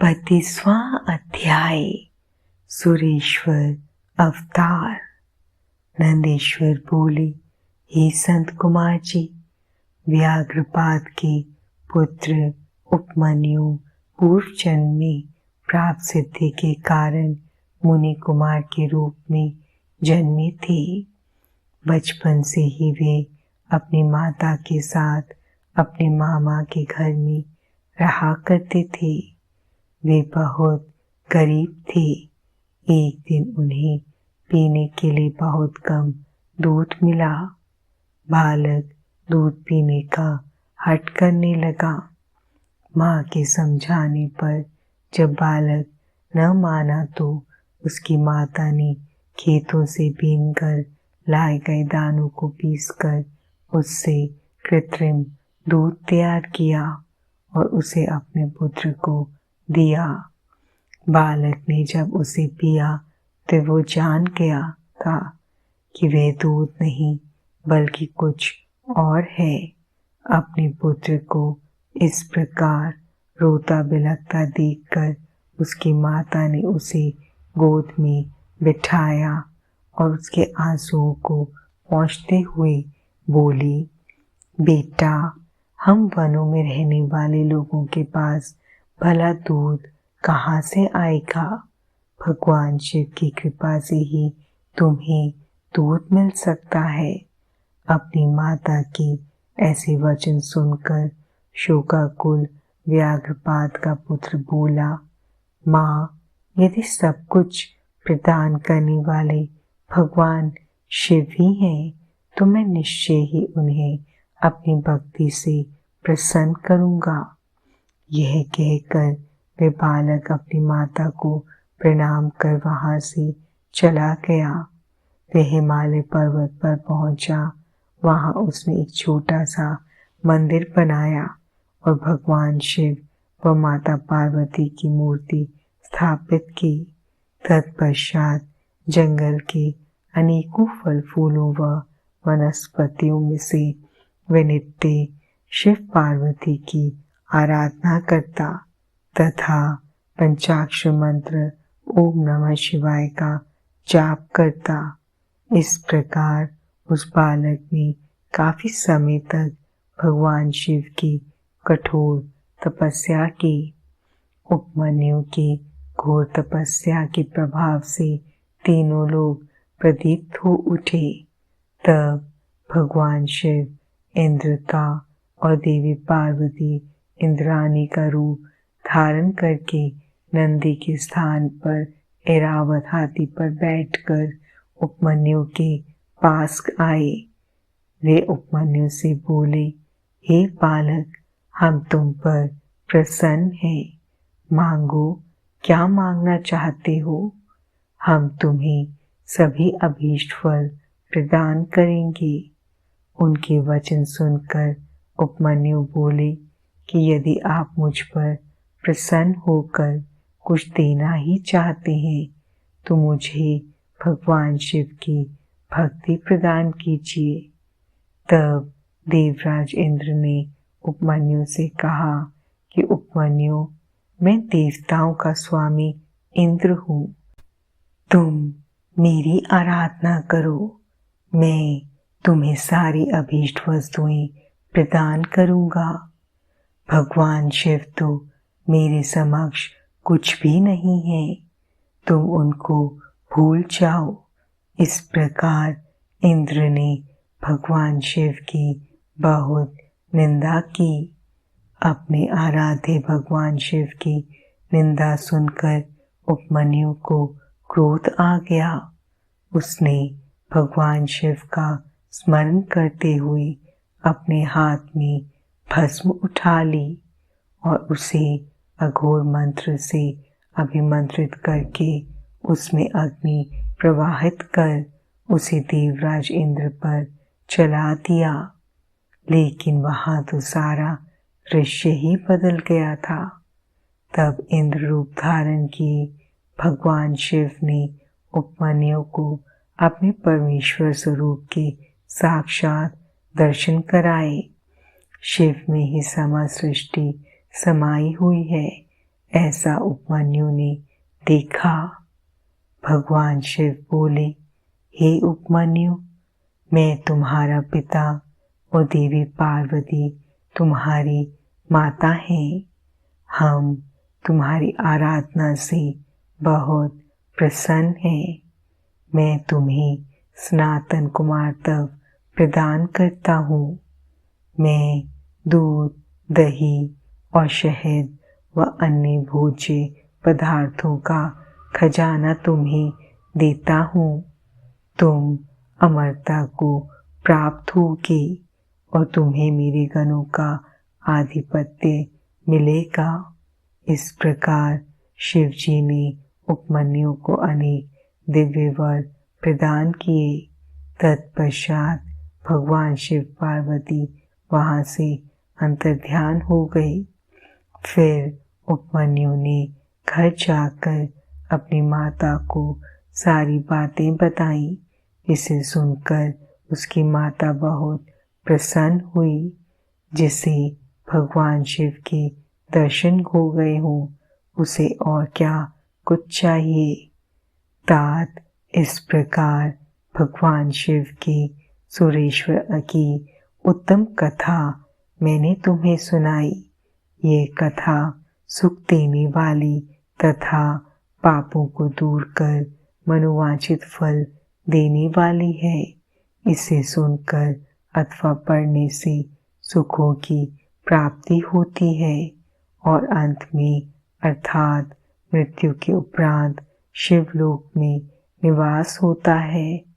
32वां अध्याय सुरेश्वर अवतार। नंदेश्वर बोले, हे संत कुमार जी, व्याघ्रपाद के पुत्र उपमन्यु पूर्व जन्म में प्राप्त सिद्धि के कारण मुनि कुमार के रूप में जन्मे थे। बचपन से ही वे अपनी माता के साथ अपने मामा के घर में रहा करते थे। वे बहुत गरीब थे। एक दिन उन्हें पीने के लिए बहुत कम दूध मिला। बालक दूध पीने का हठ करने लगा। माँ के समझाने पर जब बालक न माना तो उसकी माता ने खेतों से बीनकर लाए गए दानों को पीसकर उससे कृत्रिम दूध तैयार किया और उसे अपने पुत्र को दिया। बालक ने जब उसे पिया तो वो जान गया था कि वह दूध नहीं बल्कि कुछ और है। अपने पुत्र को इस प्रकार रोता बिलखता देखकर उसकी माता ने उसे गोद में बिठाया और उसके आंसुओं को पोंछते हुए बोली, बेटा, हम वनों में रहने वाले लोगों के पास भला दूध कहाँ से आएगा? भगवान शिव की कृपा से ही तुम्हें दूध मिल सकता है। अपनी माता की ऐसे वचन सुनकर शोकाकुल व्याघ्रपाद का पुत्र बोला, माँ, यदि सब कुछ प्रदान करने वाले भगवान शिव ही हैं तो मैं निश्चय ही उन्हें अपनी भक्ति से प्रसन्न करूँगा। यह कहकर वे बालक अपनी माता को प्रणाम कर वहाँ से चला गया। वह हिमालय पर्वत पर पहुँचा। वहाँ उसने एक छोटा सा मंदिर बनाया और भगवान शिव व माता पार्वती की मूर्ति स्थापित की। तत्पश्चात जंगल के अनेकों फल फूलों व वनस्पतियों में से वह नित्य शिव पार्वती की आराधना करता तथा पंचाक्षर मंत्र ओम नमः शिवाय का जाप करता। इस प्रकार उस बालक ने काफी समय तक भगवान शिव की कठोर तपस्या की। उपमन्यु की घोर तपस्या के प्रभाव से तीनों लोग प्रदीप्त हो उठे। तब भगवान शिव इंद्र का और देवी पार्वती इंद्राणी का रूप धारण करके नंदी के स्थान पर ऐरावत हाथी पर बैठकर उपमन्यु के पास आए। वे उपमन्यु से बोले, हे बालक, हम तुम पर प्रसन्न हैं। मांगो, क्या मांगना चाहते हो? हम तुम्हें सभी अभीष्ट फल प्रदान करेंगे। उनके वचन सुनकर उपमन्यु बोले कि यदि आप मुझ पर प्रसन्न होकर कुछ देना ही चाहते हैं तो मुझे भगवान शिव की भक्ति प्रदान कीजिए। तब देवराज इंद्र ने उपमन्यु से कहा कि उपमन्यु, मैं देवताओं का स्वामी इंद्र हूँ। तुम मेरी आराधना करो। मैं तुम्हें सारी अभीष्ट वस्तुएं प्रदान करूँगा। भगवान शिव तो मेरे समक्ष कुछ भी नहीं है। तुम उनको भूल जाओ। इस प्रकार इंद्र ने भगवान शिव की बहुत निंदा की। अपने आराध्य भगवान शिव की निंदा सुनकर उपमन्यु को क्रोध आ गया। उसने भगवान शिव का स्मरण करते हुए अपने हाथ में भस्म उठा ली और उसे अघोर मंत्र से अभिमंत्रित करके उसमें अग्नि प्रवाहित कर उसे देवराज इंद्र पर चला दिया। लेकिन वहां तो सारा दृश्य ही बदल गया था। तब इंद्र रूप धारण किए भगवान शिव ने उपमन्यु को अपने परमेश्वर स्वरूप के साक्षात दर्शन कराए। शिव में ही समस्त सृष्टि समाई हुई है। ऐसा उपमन्यु ने देखा। भगवान शिव बोले, हे उपमन्यु, मैं तुम्हारा पिता और देवी पार्वती तुम्हारी माता हैं। हम तुम्हारी आराधना से बहुत प्रसन्न हैं। मैं तुम्हें सनातन कुमारत्व प्रदान करता हूँ। मैं दूध, दही और शहद व अन्य भोज्य पदार्थों का खजाना तुम्हें देता हूँ। तुम अमरता को प्राप्त होगे और तुम्हें मेरे गणों का आधिपत्य मिलेगा। इस प्रकार शिव जी ने उपमन्यु को अनेक दिव्य वर प्रदान किए। तत्पश्चात भगवान शिव पार्वती वहां से अंतर्ध्यान हो गए। फिर उपमन्यु ने घर जाकर अपनी माता को सारी बातें बताईं। इसे सुनकर उसकी माता बहुत प्रसन्न हुई। जिसे भगवान शिव के दर्शन हो गए हों, उसे और क्या कुछ चाहिए। तात इस प्रकार भगवान शिव के सुरेश्वर की उत्तम कथा मैंने तुम्हें सुनाई। ये कथा सुख देने वाली तथा पापों को दूर कर मनोवांछित फल देने वाली है। इसे सुनकर अथवा पढ़ने से सुखों की प्राप्ति होती है और अंत में अर्थात मृत्यु के उपरांत शिवलोक में निवास होता है।